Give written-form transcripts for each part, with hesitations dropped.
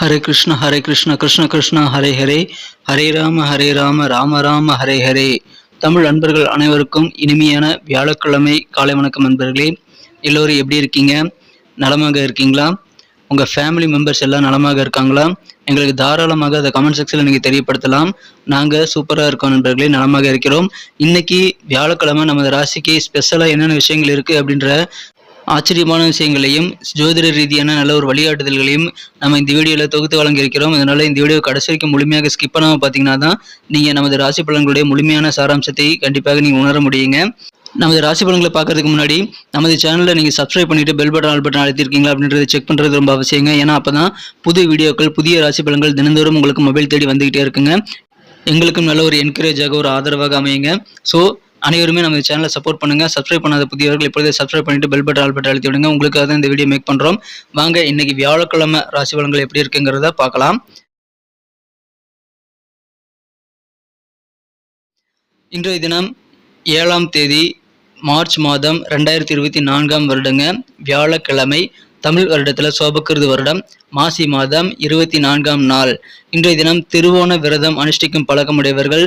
ஹரே கிருஷ்ண கிருஷ்ண கிருஷ்ண ஹரே ஹரே, ஹரே ராம ராம ராம ஹரே ஹரே. தமிழ் அன்பர்கள் அனைவருக்கும் இனிமையான வியாழக்கிழமை காலை வணக்கம். நண்பர்களே, எல்லோரும் எப்படி இருக்கீங்க? நலமாக இருக்கீங்களா? உங்கள் ஃபேமிலி மெம்பர்ஸ் எல்லாம் நலமாக இருக்காங்களா? எங்களுக்கு தாராளமாக அதை கமெண்ட் செக்ஷனில் நீங்கள் தெரியப்படுத்தலாம். நாங்கள் சூப்பராக இருக்கோம் நண்பர்களே, நலமாக இருக்கிறோம். இன்னைக்கு வியாழக்கிழமை நமது ராசிக்கு ஸ்பெஷலாக என்னென்ன விஷயங்கள் இருக்குது அப்படின்ற ஆச்சரியமான விஷயங்களையும் ஜோதிட ரீதியான நல்ல ஒரு வழிகாட்டுதல்களையும் நம்ம இந்த வீடியோவில் தொகுத்து வழங்கியிருக்கிறோம். அதனால இந்த வீடியோ கடைசி வரைக்கும் முழுமையாக ஸ்கிப் பண்ணாமல் பார்த்தீங்கன்னா தான் நீங்கள் நமது ராசி பலன்களுடைய முழுமையான சாராம்சத்தை கண்டிப்பாக நீங்கள் உணர முடியுங்க. நமது ராசி பலன்களை பார்க்கறதுக்கு முன்னாடி நமது சேனலில் நீங்கள் சப்ஸ்கிரைப் பண்ணிவிட்டு பெல் பட்டன் ஆல் பட்டன் அழுத்திருக்கீங்களா அப்படின்றத செக் பண்ணுறது ரொம்ப அவசியங்க. ஏன்னா அப்போ தான் புது வீடியோக்கள் புதிய ராசி பலன்கள் தினந்தோறும் உங்களுக்கு மொபைல் தேடி வந்துகிட்டே இருக்குங்க. எங்களுக்கும் நல்ல ஒரு என்கரேஜாக ஒரு ஆதரவாக அமையுங்க. ஸோ அனைவருமே நம்ம சேனலை சப்போர்ட் பண்ணுங்க. சப்ஸ்கிரைப் பண்ணாத புதியவர்கள் இப்பொழுதே சப்ஸ்கிரைப் பண்ணிட்டு பெல் பட்டன் ஆல் பட்டன் அழுத்தி விடுங்க. உங்களுக்காக தான் இந்த வீடியோ மேக் பண்றோம். வாங்க இன்னைக்கு வியாழக்கிழமை ராசி பலன்கள் எப்படி இருக்குங்கிறத பார்க்கலாம். இன்றைய தினம் 7ஆம் தேதி மார்ச் மாதம் 2024 வருடங்க, வியாழக்கிழமை. தமிழ் வருடத்துல சோபக்கிருது வருடம் மாசி மாதம் 24ஆம் நாள். இன்றைய தினம் திருவோண விரதம் அனுஷ்டிக்கும் பழக்கமுடையவர்கள்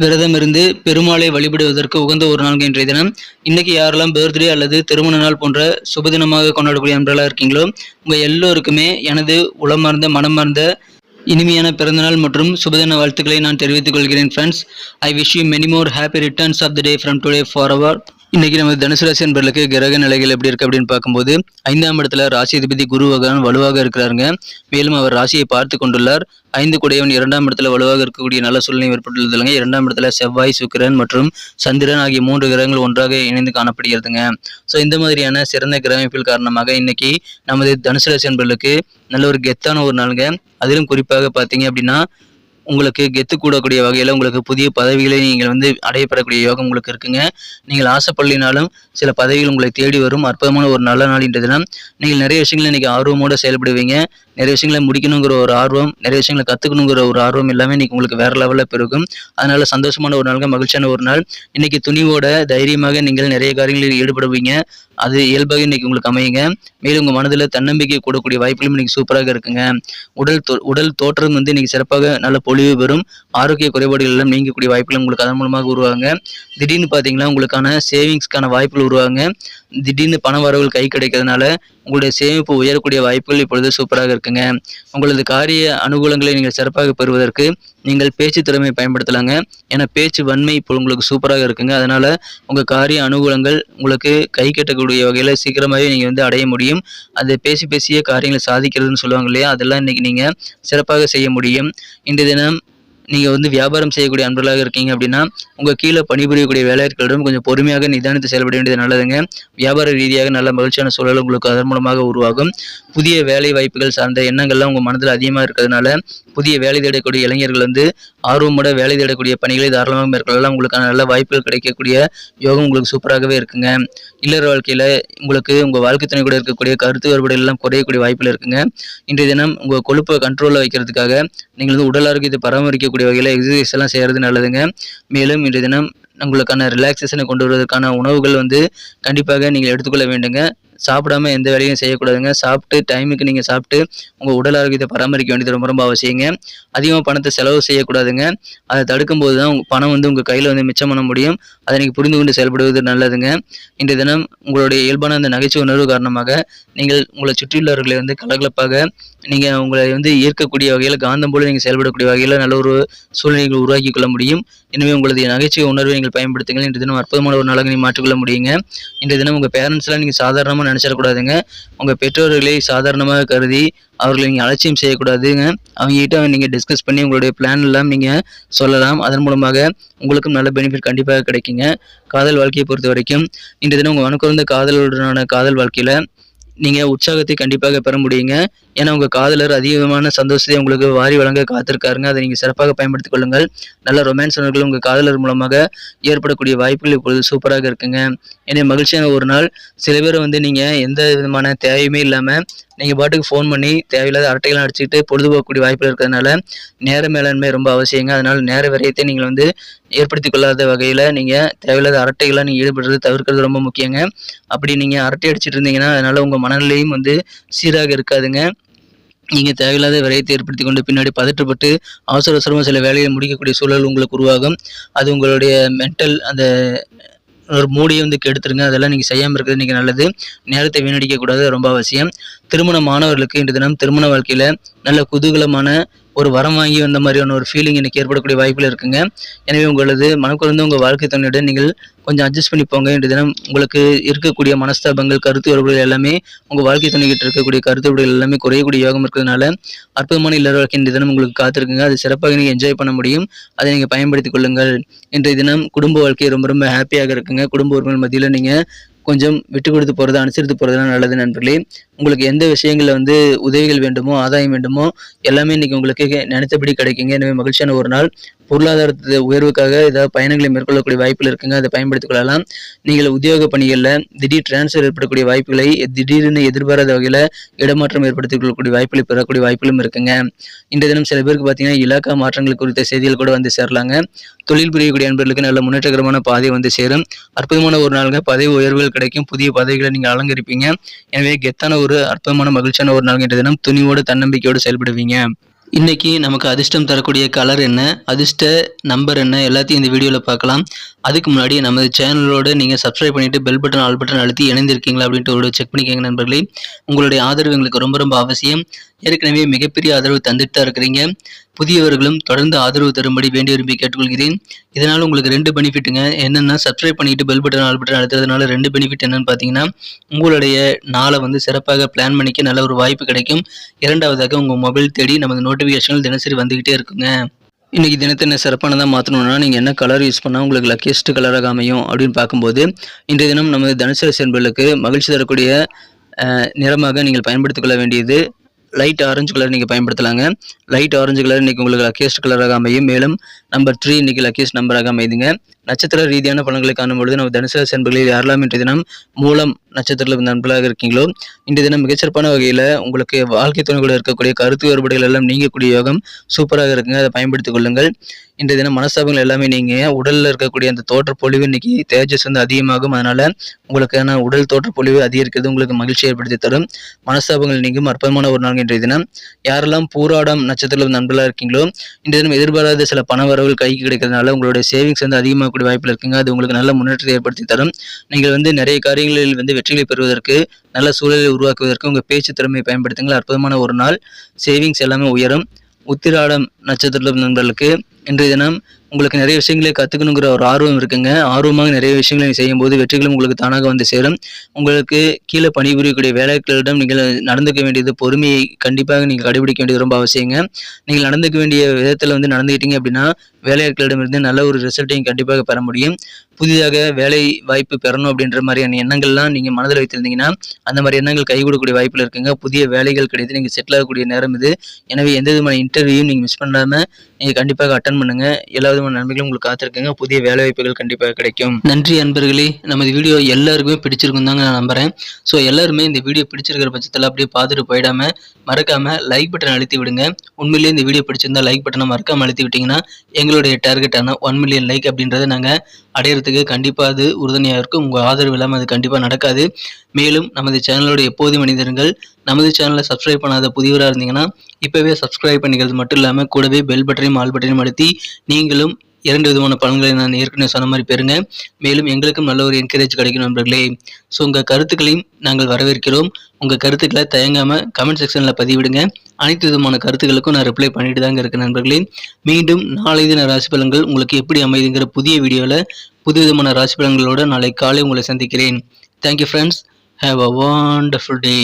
விரதம் இருந்து பெருமாளை வழிபடுவதற்கு உகந்த ஒரு நாள் இன்றைய தினம். இன்னைக்கு யாரெல்லாம் பர்த்டே அல்லது திருமண நாள் போன்ற சுபதினமாக கொண்டாடக்கூடிய நண்பர்களாக இருக்கீங்களோ உங்க எல்லோருக்குமே எனது உளமார்ந்த மனமார்ந்த இனிமையான பிறந்தநாள் மற்றும் சுபதின வாழ்த்துக்களை நான் தெரிவித்துக் கொள்கிறேன். Friends, I wish you many more happy returns of the day from today forward. இன்னைக்கு நம்ம தனுசு ராசி நண்பர்களுக்கு கிரக நிலைகள் எப்படி இருக்கு அப்படின்னு பார்க்கும்போது 5ஆம் இடத்துல ராசி அதிபதி குரு பகவான் வலுவாக இருக்கிறாருங்க. மேலும் அவர் ராசியை பார்த்து கொண்டுள்ளார். 5 குடையவன் 2ஆம் இடத்துல வலுவாக இருக்கக்கூடிய நல்ல சூழ்நிலை ஏற்பட்டுள்ளதுங்க. 2ஆம் இடத்துல செவ்வாய், சுக்கிரன் மற்றும் சந்திரன் ஆகிய 3 கிரகங்கள் ஒன்றாக இணைந்து காணப்படுகிறதுங்க. ஸோ இந்த மாதிரியான சிறந்த கிரக அமைப்பில் காரணமாக இன்னைக்கு நமது தனுசு ராசி நண்பர்களுக்கு நல்ல ஒரு கெத்தான ஒரு நாளுங்க. அதிலும் குறிப்பாக பார்த்தீங்க அப்படின்னா உங்களுக்கு கெத்து கூடக்கூடிய வகையில் உங்களுக்கு புதிய பதவிகளை நீங்கள் அடையப்படக்கூடிய யோகம் உங்களுக்கு இருக்குங்க. நீங்கள் ஆசைப்படலினாலும் சில பதவிகள் உங்களை தேடி வரும். அற்புதமான ஒரு நல்ல நாள் இன்றைய தினம். நீங்கள் நிறைய விஷயங்களை இன்னைக்கு ஆர்வமோடு செயல்படுவீங்க. நிறைய விஷயங்களை முடிக்கணுங்கிற ஒரு ஆர்வம், நிறைய விஷயங்களை கற்றுக்கணுங்கிற ஒரு ஆர்வம் எல்லாமே இன்னைக்கு உங்களுக்கு வேற லெவலில் பெருகும். அதனால சந்தோஷமான ஒரு நாளுங்க, மகிழ்ச்சியான ஒரு நாள். இன்னைக்கு துணிவோட தைரியமாக நீங்கள் நிறைய காரியங்களில் ஈடுபடுவீங்க. அது இயல்பாக இன்னைக்கு உங்களுக்கு அமையுங்க. மேலும் உங்கள் மனதில் தன்னம்பிக்கை கூடக்கூடிய வாய்ப்புகளும் இன்னைக்கு சூப்பராக இருக்குங்க. உடல் தோற்றம் இன்னைக்கு சிறப்பாக நல்ல பொலிவு பெறும். ஆரோக்கிய குறைபாடுகள் எல்லாம் நீங்கக்கூடிய வாய்ப்புகளும் உங்களுக்கு அதன் மூலமாக உருவாங்க. திடீர்னு பார்த்தீங்கன்னா உங்களுக்கான சேவிங்ஸ்க்கான வாய்ப்புகள் உருவாங்க. திடீர்னு பண வரவுகள் கை கிடைக்கிறதுனால உங்களுடைய சேமிப்பு உயரக்கூடிய வாய்ப்புகள் இப்பொழுது சூப்பராக இருக்குங்க. உங்களது காரிய அனுகூலங்களை நீங்கள் சிறப்பாக பெறுவதற்கு நீங்கள் பேச்சு திறமையை பயன்படுத்தலாங்க. ஏன்னா பேச்சு வன்மை இப்போ உங்களுக்கு சூப்பராக இருக்குங்க. அதனால உங்கள் காரிய அனுகூலங்கள் உங்களுக்கு கை கட்டக்கூடிய வகையில் சீக்கிரமாகவே நீங்கள் அடைய முடியும். அது பேசிய காரியங்களை சாதிக்கிறதுன்னு சொல்லுவாங்க இல்லையா, அதெல்லாம் இன்னைக்கு நீங்கள் சிறப்பாக செய்ய முடியும். இன்றைய தினம் நீங்கள் வியாபாரம் செய்யக்கூடிய அன்பர்களாக இருக்கீங்க அப்படின்னா உங்கள் கீழே பணிபுரியக்கூடிய வேலையாட்களிடம் கொஞ்சம் பொறுமையாக நிதானித்து செயல்பட வேண்டியது நல்லதுங்க. வியாபார ரீதியாக நல்ல மகிழ்ச்சியான சூழல் உங்களுக்கு அதன் மூலமாக உருவாகும். புதிய வேலை வாய்ப்புகள் சார்ந்த எண்ணங்கள்லாம் உங்கள் மனதில் அதிகமாக இருக்கிறதுனால புதிய வேலை தேடக்கூடிய இளைஞர்கள் ஆர்வமோட வேலை தேடக்கூடிய பணிகளை தாராளமாக மேற்கொள்ளலாம். உங்களுக்கான நல்ல வாய்ப்புகள் கிடைக்கக்கூடிய யோகம் உங்களுக்கு சூப்பராகவே இருக்குங்க. இல்லற வாழ்க்கையில் உங்களுக்கு உங்கள் வாழ்க்கை துணை கூட இருக்கக்கூடிய கருத்து வேறுபாடுகள் எல்லாம் குறையக்கூடிய வாய்ப்புகள் இருக்குங்க. இன்றைய தினம் உங்கள் கொழுப்பை கண்ட்ரோலில் வைக்கிறதுக்காக நீங்கள் உடல் ஆரோக்கியத்தை பராமரிக்கக்கூடிய வகையில் எக்ஸசைஸ் எல்லாம் செய்கிறது நல்லதுங்க. மேலும் இன்றைய தினம் உங்களுக்கான ரிலாக்ஸேஷனை கொண்டு வருவதற்கான உணவுகள் கண்டிப்பாக நீங்கள் எடுத்துக்கொள்ள வேண்டுங்க. சாப்பிடாம எந்த வேலையும் செய்யக்கூடாதுங்க. சாப்பிட்டு டைமுக்கு நீங்கள் சாப்பிட்டு உங்கள் உடல் ஆரோக்கியத்தை பராமரிக்க வேண்டியது ரொம்ப ரொம்ப அவசியங்க. அதிகமாக பணத்தை செலவு செய்யக்கூடாதுங்க. அதை தடுக்கும் போது தான் பணம் உங்கள் கையில் மிச்சம் பண்ண முடியும். அதை நீங்கள் புரிந்து கொண்டு செயல்படுவது நல்லதுங்க. இன்றைய தினம் உங்களுடைய இயல்பான அந்த நகைச்சுவை உணர்வு காரணமாக நீங்கள் உங்களை சுற்றியுள்ளவர்களை கலகலப்பாக நீங்கள் உங்களை ஈர்க்கக்கூடிய வகையில் காந்தம் போல நீங்கள் செயல்படக்கூடிய வகையில் நல்ல ஒரு சூழ்நிலைகளை உருவாக்கி கொள்ள முடியும். எனவே உங்களது நகைச்சுவை உணர்வை நீங்கள் பயன்படுத்துங்கள். இன்றைய தினம் அற்புதமான ஒரு நாளாக நீங்கள் மாற்றிக்கொள்ள முடியுங்க. இன்றைய தினம் உங்கள் பேரண்ட்ஸ்லாம் நீங்கள் சாதாரணமாக நினச்சிடக்கூடாதுங்க. உங்கள் பெற்றோர்களை சாதாரணமாக கருதி அவர்களை நீங்கள் அலட்சியம் செய்யக்கூடாதுங்க. அவங்ககிட்ட நீங்கள் டிஸ்கஸ் பண்ணி உங்களுடைய பிளான் எல்லாம் நீங்கள் சொல்லலாம். அதன் மூலமாக உங்களுக்கும் நல்ல பெனிஃபிட் கண்டிப்பாக கிடைக்குங்க. காதல் வாழ்க்கையை பொறுத்த வரைக்கும் இன்றைய தினம் உங்கள் மனக்குறந்த காதலுடனான காதல் வாழ்க்கையில் நீங்கள் உற்சாகத்தை கண்டிப்பாக பெற முடியுங்க. ஏன்னா உங்கள் காதலர் அதிகமான சந்தோஷத்தை உங்களுக்கு வாரி வழங்க காத்திருக்காருங்க. அதை நீங்கள் சிறப்பாக பயன்படுத்திக் கொள்ளுங்கள். நல்ல ரொமான்ஸ் உணர்வுகள் உங்கள் காதலர் மூலமாக ஏற்படக்கூடிய வாய்ப்புகள் இப்பொழுது சூப்பராக இருக்குங்க. எனவே மகிழ்ச்சியான ஒரு நாள். சில பேர் நீங்கள் எந்த விதமான தேவையுமே இல்லாமல் நீங்கள் பாட்டுக்கு ஃபோன் பண்ணி தேவையில்லாத அரட்டைகள்லாம் அடிச்சுக்கிட்டு பொழுதுபோக்கக்கூடிய வாய்ப்புகள் இருக்கிறதுனால நேர மேலாண்மை ரொம்ப அவசியங்க. அதனால் நேர விரயத்தை நீங்கள் ஏற்படுத்தி கொள்ளாத வகையில் நீங்கள் தேவையில்லாத அரட்டைகள்லாம் நீங்கள் ஈடுபடுறது தவிர்க்கிறது ரொம்ப முக்கியங்க. அப்படி நீங்கள் அரட்டை அடிச்சுட்டு இருந்தீங்கன்னா அதனால் உங்கள் மனநிலையும் சீராக இருக்காதுங்க. நீங்கள் தேவையில்லாத விரயத்தை ஏற்படுத்தி கொண்டு பின்னாடி பதற்றப்பட்டு அவசர அவசரமாக சில வேலையை முடிக்கக்கூடிய சூழல் உங்களுக்கு உருவாகும். அது உங்களுடைய மென்டல் அந்த ஒரு மூடியை கெடுத்துருங்க. அதெல்லாம் நீங்கள் செய்யாமல் இருக்கிறது இன்றைக்கி நல்லது. நேரத்தை வீணடிக்கக்கூடாது, ரொம்ப அவசியம். திருமண மாணவர்களுக்கு இன்று தினம் திருமண வாழ்க்கையில் நல்ல குதூகலமான ஒரு வரம் வாங்கி வந்த மாதிரியான ஒரு ஃபீலிங் இன்றைக்கி ஏற்படக்கூடிய வாய்ப்பில் இருக்குங்க. எனவே உங்களது மனக்குழந்தை உங்கள் வாழ்க்கை துணையுடன் நீங்கள் கொஞ்சம் அட்ஜஸ்ட் பண்ணி போங்க. இன்று தினம் உங்களுக்கு இருக்கக்கூடிய மனஸ்தாபங்கள், கருத்து வேறுபாடுகள் எல்லாமே உங்கள் வாழ்க்கை துணைகிட்ட இருக்கக்கூடிய கருத்து வேறுபாடுகள் எல்லாமே குறையக்கூடிய யோகம் இருக்கிறதுனால அற்புதமான இல்லற வாழ்க்கை இன்றைய தினம் உங்களுக்கு காத்திருக்குங்க. அது சிறப்பாக நீங்கள் என்ஜாய் பண்ண முடியும். அதை நீங்கள் பயன்படுத்திக் கொள்ளுங்கள். இன்றைய தினம் குடும்ப வாழ்க்கை ரொம்ப ரொம்ப ஹாப்பியாக இருக்குங்க. குடும்ப உறுப்பினர் மத்தியில் நீங்கள் கொஞ்சம் விட்டு கொடுத்து போகிறது, அனுசரித்து போகிறதுலாம் நல்லது நண்பர்களே. உங்களுக்கு எந்த விஷயங்களில் உதவிகள் வேண்டுமோ, ஆதாயம் வேண்டுமோ எல்லாமே இன்றைக்கி உங்களுக்கு நினைத்தபடி கிடைக்குங்க. எனவே மகிழ்ச்சியான ஒரு நாள். பொருளாதாரத்தை உயர்வுக்காக ஏதாவது பயணங்களை மேற்கொள்ளக்கூடிய வாய்ப்புகள் இருக்குங்க. அதை பயன்படுத்திக் கொள்ளலாம். நீங்கள் உத்தியோக பணிகளில் திடீர் டிரான்ஸ்ஃபர் ஏற்படக்கூடிய வாய்ப்புகளை, திடீர்னு எதிர்பாராத வகையில் இடமாற்றம் ஏற்படுத்திக் கொள்ளக்கூடிய வாய்ப்புகளை பெறக்கூடிய வாய்ப்புகளும் இருக்குங்க. இன்றைய தினம் சில பேருக்கு பார்த்தீங்கன்னா இலாக்கா மாற்றங்கள் குறித்த செய்திகள் கூட சேரலாங்க. தொழில் புரியக்கூடிய நண்பர்களுக்கு நல்ல முன்னேற்றகரமான பாதை சேரும். அற்புதமான ஒரு நாளுங்க. பதவி உயர்வுகள் கிடைக்கும். புதிய பதவிகளை நீங்கள் அலங்கரிப்பீங்க. எனவே கெத்தான ஒரு அற்புதமான மகிழ்ச்சியான ஒரு நாள். இன்றைய தினம் துணிவோடு தன்னம்பிக்கையோடு செயல்படுவீங்க. இன்னைக்கு நமக்கு அதிர்ஷ்டம் தரக்கூடிய கலர் என்ன, அதிர்ஷ்ட நம்பர் என்ன, எல்லாத்தையும் இந்த வீடியோவில் பார்க்கலாம். அதுக்கு முன்னாடி நமது சேனலோடு நீங்கள் சப்ஸ்கிரைப் பண்ணிவிட்டு பெல் பட்டன் ஆல் பட்டன் அழுத்தி இணைந்திருக்கீங்களா அப்படின்ட்டு ஒரு செக் பண்ணிக்கோங்க நண்பர்களே. உங்களுடைய ஆதரவு எங்களுக்கு ரொம்ப ரொம்ப அவசியம். ஏற்கனவே மிகப்பெரிய ஆதரவு தந்துட்டு தான் இருக்கிறீங்க. புதியவர்களும் தொடர்ந்து ஆதரவு தரும்படி வேண்டி விரும்பி கேட்டுக்கொள்கிறேன். இதனால் உங்களுக்கு 2 பெனிஃபிட்டுங்க. என்னென்னா, சப்ஸ்கிரைப் பண்ணிவிட்டு பெல் பட்டன் ஆல் பட்டன் அழுத்துறதுனால 2 பெனிஃபிட் என்னென்னு பார்த்தீங்கன்னா, உங்களுடைய நாளை சிறப்பாக பிளான் பண்ணிக்க நல்ல ஒரு வாய்ப்பு கிடைக்கும். இரண்டாவதாக உங்கள் மொபைல் தேடி நமது நோட்டிஃபிகேஷன்கள் தினசரி வந்துக்கிட்டே இருக்குங்க. இன்றைக்கி தினத்தை என்ன சிறப்பானதாக மாற்றணும்னா, நீங்கள் என்ன கலர் யூஸ் பண்ணால் உங்களுக்கு லக்கியஸ்ட் கலராக அமையும் அப்படின்னு பார்க்கும்போது, இன்றைய தினம் நமது தனுசு ராசி என்பவர்களுக்கு மகிழ்ச்சி தரக்கூடிய நிறமாக நீங்கள் பயன்படுத்திக் கொள்ள வேண்டியது லைட் ஆரஞ்சு கலர் நீங்கள் பயன்படுத்தலாங்க. லைட் ஆரஞ்சு கலர் இன்றைக்கி உங்களுக்கு லக்கியஸ்ட் கலராக அமையும். மேலும் நம்பர் 3 இன்றைக்கி லக்கியஸ்ட் நம்பராக அமைதுங்க. நட்சத்திர ரீதியான பலன்களை காணும்பொழுது நம்ம தனுசு ராசி நண்பர்களில் யாரெல்லாம் இன்றைய தினம் மூலம் நட்சத்திரத்தில் நண்பர்களாக இருக்கீங்களோ, இன்றைய தினம் மிகச்சிறப்பான வகையில் உங்களுக்கு வாழ்க்கை துணை கூட இருக்கக்கூடிய கருத்து வேறுபாடுகள் எல்லாம் நீங்கக்கூடிய யோகம் சூப்பராக இருக்குங்க. அதை பயன்படுத்திக் கொள்ளுங்கள். இன்றைய தினம் மனஸ்தாபங்கள் எல்லாமே நீங்கள் உடலில் இருக்கக்கூடிய அந்த தோற்றப்பொழிவு இன்னைக்கு தேஜஸ் அதிகமாகும். அதனால் உங்களுக்கான உடல் தோற்றப்பொழிவு அதிகரிக்கிறது உங்களுக்கு மகிழ்ச்சி ஏற்படுத்தி தரும். மனஸ்தாபங்கள் நீங்கும் அற்புதமான ஒரு நாள் இன்றைய தினம். யாரெல்லாம் பூராடம் நட்சத்திரத்தில் நண்பர்களாக இருக்கீங்களோ, இன்றைய தினம் எதிர்பாராத சில பண வரவுகள் கைக்கு கிடைக்கிறதுனால உங்களுடைய சேவிங்ஸ் அதிகமாகக்கூடிய வாய்ப்பில் இருக்குங்க. அது உங்களுக்கு நல்ல முன்னேற்றத்தை ஏற்படுத்தி தரும். நீங்கள் நிறைய காரியங்களில் வெற்றிகளை பெறுவதற்கு, நல்ல சூழலை உருவாக்குவதற்கு உங்கள் பேச்சு திறமையை பயன்படுத்துங்கள். அற்புதமான ஒரு நாள். சேவிங்ஸ் எல்லாமே உயரும். உத்திராடம் நட்சத்திரத்தில் நண்பர்களுக்கு இன்றைய தினம் உங்களுக்கு நிறைய விஷயங்களை கற்றுக்கணுங்கிற ஒரு ஆர்வம் இருக்குங்க. ஆர்வமாக நிறைய விஷயங்களை செய்யும்போது வெற்றிகளும் உங்களுக்கு தானாக சேரும். உங்களுக்கு கீழே பணிபுரியக்கூடிய வேலைகளிடம் நீங்கள் நடந்துக்க வேண்டியது பொறுமையை கண்டிப்பாக நீங்கள் கடைபிடிக்க வேண்டியது ரொம்ப அவசியங்க. நீங்கள் நடந்துக்க வேண்டிய விதத்தில் நடந்துக்கிட்டீங்க அப்படின்னா வேலையாட்களிடமிருந்து நல்ல ஒரு ரிசல்ட்டையும் கண்டிப்பாக பெற முடியும். புதிதாக வேலை வாய்ப்பு பெறணும் அப்படின்ற மாதிரியான எண்ணங்கள்லாம் நீங்கள் மனதில் வைத்திருந்தீங்கன்னா அந்த மாதிரி எண்ணங்கள் கைகூடக்கூடிய வாய்ப்பில் இருக்குங்க. புதிய வேலைகள் கிடைத்து நீங்கள் செட்டில் ஆகக்கூடிய நேரம் இது. எனவே எந்த விதமான இன்டர்வியூவும் நீங்கள் மிஸ் பண்ணாமல் நீங்கள் கண்டிப்பாக அட்டன் பண்ணுங்கள். எல்லா விதமான நன்மைகளும் உங்களுக்கு காத்திருக்குங்க. புதிய வேலை வாய்ப்புகள் கண்டிப்பாக கிடைக்கும். நன்றி அன்பர்களே. நமது வீடியோ எல்லாருக்குமே பிடிச்சிருக்கும் தாங்க நான் நம்புகிறேன். ஸோ எல்லாருமே இந்த வீடியோ பிடிச்சிருக்கிற பட்சத்தில் அப்படியே பார்த்துட்டு போயிடாமல் மறக்காமல் லைக் பட்டன் அழுத்தி விடுங்க. உண்மையிலேயே இந்த வீடியோ பிடிச்சிருந்தா லைக் பட்டனை மறக்காமல் அழுத்தி விட்டிங்கன்னா எங்களுடைய டார்கெட்டான 1 மில்லியன் லைக் அப்படின்றத நாங்கள் அடையிறதுக்கு கண்டிப்பாக அது உறுதுணையாக இருக்கும். உங்கள் ஆதரவு இல்லாமல் அது கண்டிப்பாக நடக்காது. மேலும் நமது சேனலோட எப்போதும் மனிதர்கள் நமது சேனலை சப்ஸ்கிரைப் பண்ணாத புதியவராக இருந்தீங்கன்னா இப்போவே சப்ஸ்கிரைப் பண்ணிக்கிறது மட்டும் இல்லாமல் கூடவே பெல் பட்டனையும் ஆல் பட்டனையும் அழுத்தி நீங்களும் 2 விதமான பலன்களை நான் ஏற்கனவே சொன்ன மாதிரி பெறுங்க. மேலும் எங்களுக்கும் நல்ல ஒரு என்கரேஜ் கிடைக்கும் நண்பர்களே. ஸோ உங்கள் கருத்துக்களையும் நாங்கள் வரவேற்கிறோம். உங்கள் கருத்துக்களை தயங்காமல் கமெண்ட் செக்ஷனில் பதிவிடுங்க. அனைத்து விதமான கருத்துக்களுக்கும் நான் ரிப்ளை பண்ணிட்டு தாங்க இருக்கேன் நண்பர்களே. மீண்டும் நாளை தின ராசி பலன்கள் உங்களுக்கு எப்படி அமைதுங்கிற புதிய வீடியோவில் புது விதமான ராசி பலன்களோடு நாளை காலை உங்களை சந்திக்கிறேன். Thank you friends. Have a wonderful day.